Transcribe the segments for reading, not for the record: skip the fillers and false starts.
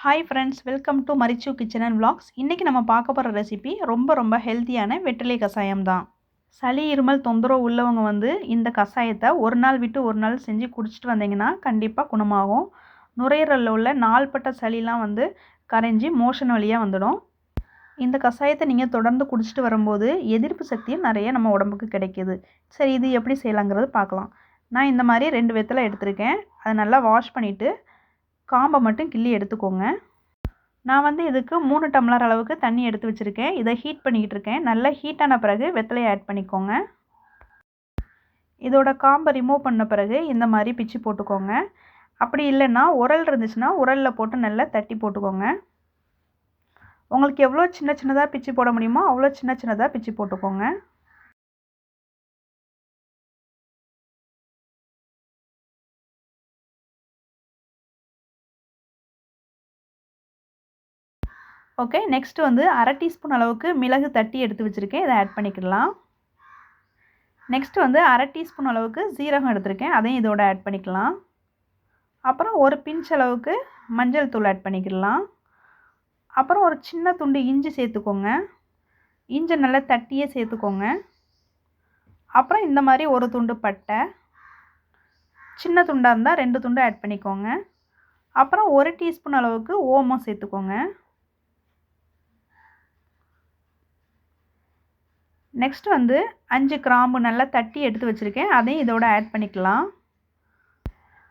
Hi friends, welcome to Marichu Kitchen&Vlogs. இன்னைக்கு நம்ம பார்க்க போற ரெசிபி ரொம்ப ஹெல்தியான வெற்றிலை கஷாயம் தான். சளி இருமல் தொந்தரவு உள்ளவங்க இந்த கஷாயத்தை ஒரு நாள் விட்டு ஒரு நாள் செஞ்சு குடிச்சிட்டு வந்தீங்கன்னா கண்டிப்பா குணமாகும். நுரையீரல்ல உள்ள நாள்பட்ட சளிலாம் கரைஞ்சி மோஷன் வழியா வந்துடும். இந்த கஷாயத்தை நீங்க தொடர்ந்து குடிச்சிட்டு வரும்போது எதிர்ப்பு சக்தியும் நிறைய நம்ம உடம்புக்கு கிடைக்குது. சரி, இது எப்படி செய்யலாம்ங்கறது பார்க்கலாம். நான் இந்த மாதிரி 2 வெத்தலை எடுத்துர்க்கேன். அதை நல்லா வாஷ் பண்ணிட்டு காம்பை மட்டும் கிள்ளி எடுத்துக்கோங்க. நான் இதுக்கு 3 டம்ளர் அளவுக்கு தண்ணி எடுத்து வச்சிருக்கேன். இதை ஹீட் பண்ணிக்கிட்டு இருக்கேன். நல்லா ஹீட் ஆன பிறகு வெத்தலையை ஆட் பண்ணிக்கோங்க. இதோட காம்பை ரிமூவ் பண்ண பிறகு இந்த மாதிரி பிச்சு போட்டுக்கோங்க. அப்படி இல்லைன்னா உரல் இருந்துச்சுன்னா உரலில் போட்டு நல்லா தட்டி போட்டுக்கோங்க. உங்களுக்கு எவ்வளோ சின்னதாக பிச்சு போட முடியுமோ அவ்வளோ சின்னதாக பிச்சு போட்டுக்கோங்க. ஓகே, நெக்ஸ்ட் அரை டீஸ்பூன் அளவுக்கு மிளகு தட்டி எடுத்து வச்சுருக்கேன். இதை ஆட் பண்ணிக்கலாம். நெக்ஸ்ட் அரை டீஸ்பூன் அளவுக்கு சீரகம் எடுத்திருக்கேன். அதையும் இதோட ஆட் பண்ணிக்கலாம். அப்புறம் ஒரு பிஞ்ச் அளவுக்கு மஞ்சள் தூள் ஆட் பண்ணிக்கலாம். அப்புறம் ஒரு சின்ன துண்டு இஞ்சி சேர்த்துக்கோங்க. இஞ்சி நல்லா தட்டியே சேர்த்துக்கோங்க. அப்புறம் இந்த மாதிரி ஒரு துண்டு பட்டை, சின்ன துண்டாக இருந்தால் 2 துண்டு ஆட் பண்ணிக்கோங்க. அப்புறம் 1 டீஸ்பூன் அளவுக்கு ஓமம் சேர்த்துக்கோங்க. நெக்ஸ்ட் 5 கிராம்பு நல்லா தட்டி எடுத்து வச்சுருக்கேன். அதையும் இதோட ஆட் பண்ணிக்கலாம்.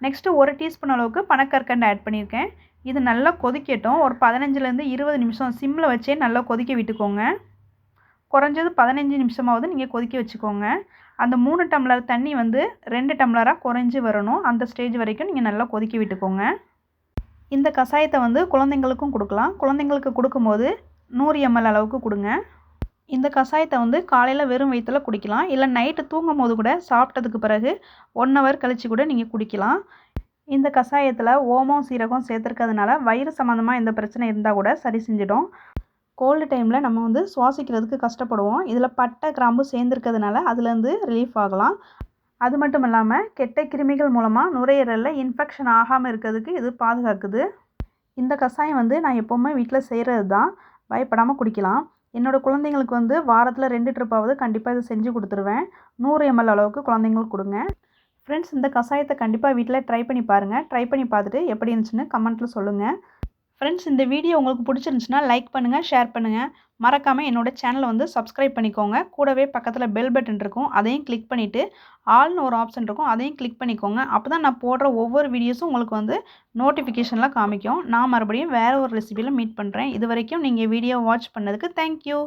நெக்ஸ்ட்டு 1 டீஸ்பூன் அளவுக்கு பனக்கற்கண்டு ஆட் பண்ணியிருக்கேன். இது நல்லா கொதிக்கட்டும். ஒரு 15லேருந்து 20 நிமிஷம் சிம்மில் வச்சே நல்லா கொதிக்க விட்டுக்கோங்க. குறைஞ்சது 15 நிமிஷமாவது நீங்கள் கொதிக்க வச்சுக்கோங்க. அந்த 3 டம்ளர் தண்ணி 2 டம்ளராக குறைஞ்சி வரணும். அந்த ஸ்டேஜ் வரைக்கும் நீங்கள் நல்லா கொதிக்க விட்டுக்கோங்க. இந்த கஷாயத்தை குழந்தைங்களுக்கும் கொடுக்கலாம். குழந்தைங்களுக்கு கொடுக்கும்போது 100 ml அளவுக்கு கொடுங்க. இந்த கஷாயத்தை காலையில் வெறும் வயிற்றில் குடிக்கலாம். இல்லை நைட்டு தூங்கும் போது கூட சாப்பிட்டதுக்கு பிறகு 1 hour கழித்து கூட நீங்கள் குடிக்கலாம். இந்த கஷாயத்தில் ஓமம் சீரகம் சேர்த்துருக்கிறதுனால வயிறு சம்மந்தமாக எந்த பிரச்சனை இருந்தால் கூட சரி செஞ்சிடும். கோல்டு டைமில் நம்ம சுவாசிக்கிறதுக்கு கஷ்டப்படுவோம். இதில் பட்டை கிராம்பு சேர்ந்துருக்கிறதுனால அதுலேருந்து ரிலீஃப் ஆகலாம். அது மட்டும் இல்லாமல் கெட்ட கிருமிகள் மூலமாக நுரையீரலில் இன்ஃபெக்ஷன் ஆகாமல் இருக்கிறதுக்கு இது பாதுகாக்குது. இந்த கஷாயம் நான் எப்போவுமே வீட்டில் செய்கிறது தான். பயப்படாமல் குடிக்கலாம். என்னோடய குழந்தைங்களுக்கு வாரத்தில் 2 ட்ரிப்பாவது கண்டிப்பாக இதை செஞ்சு கொடுத்துருவேன். 100 ml அளவுக்கு குழந்தைங்களுக்கு கொடுங்க. ஃப்ரெண்ட்ஸ், இந்த கஷாயத்தை கண்டிப்பாக வீட்டில் ட்ரை பண்ணி பாருங்கள். ட்ரை பண்ணி பார்த்துட்டு எப்படி இருந்துச்சுன்னு கமெண்ட்டில் சொல்லுங்கள். ஃப்ரெண்ட்ஸ், இந்த வீடியோ உங்களுக்கு பிடிச்சிருந்துச்சுன்னா லைக் பண்ணுங்கள், ஷேர் பண்ணுங்கள். மறக்காமல் என்னோடய சேனலை சப்ஸ்கிரைப் பண்ணிக்கோங்க. கூடவே பக்கத்தில் பெல் பட்டன் இருக்கும். அதையும் கிளிக் பண்ணிவிட்டு ஆல்னு ஒரு ஆப்ஷன் இருக்கும். அதையும் கிளிக் பண்ணிக்கோங்க. அப்போ தான் நான் போடுற ஒவ்வொரு வீடியோஸும் உங்களுக்கு நோட்டிஃபிகேஷனில் காமிக்கும். நான் மறுபடியும் வேறு ஒரு ரெசிபியில் மீட் பண்ணுறேன். இது வரைக்கும் நீங்கள் வீடியோ வாட்ச் பண்ணதுக்கு தேங்க்யூ.